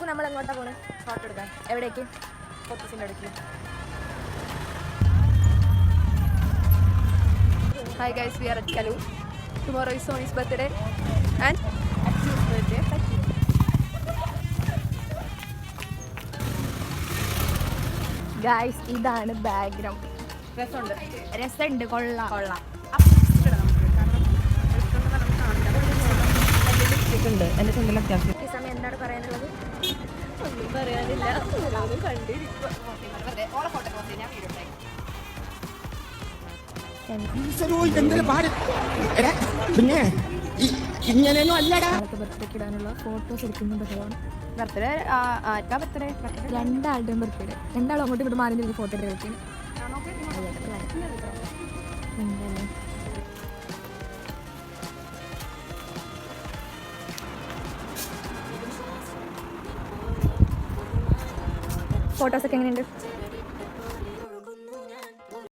അപ്പോൾ നമ്മൾ എങ്ങോട്ടാണ് പോകുന്നത്? ഫോട്ടോ എടുക്കാൻ. എവിടേക്ക്? ഫോട്ടോസിൻ്റെ അടുക്ക്. Hi guys, we are at Kalu. Tomorrow is Sony's birthday and Aksu's birthday. Guys, ഇതാണ് ബാക്ക്ഗ്രൗണ്ട്. രസമുണ്ട്, കൊള്ളാം. എൻ്റെ ചുണ്ടിൽ അത്യാവശ്യം. ഈ സമയം എന്താണ് പറയാനുള്ളത്? ഒന്നും പറയാനില്ല. ഓരോന്നും കണ്ടിരിക്കുക. പിന്നെ ഇങ്ങനെയൊന്നും അല്ലടാ. ബർത്ത്ഡേക്ക് ഇടാനുള്ള ഫോട്ടോസ് എടുക്കുന്നുണ്ട്. ബർത്ത്ഡേ ആർക്കാ ബർത്ത്ഡേ? രണ്ടാളുടെയും ബർത്ത്ഡേ. രണ്ടാളും അങ്ങോട്ടും ഇങ്ങോട്ട് മാറി നിന്ന് ഫോട്ടോ എടുക്കും. ഫോട്ടോസൊക്കെ എങ്ങനെയുണ്ട്?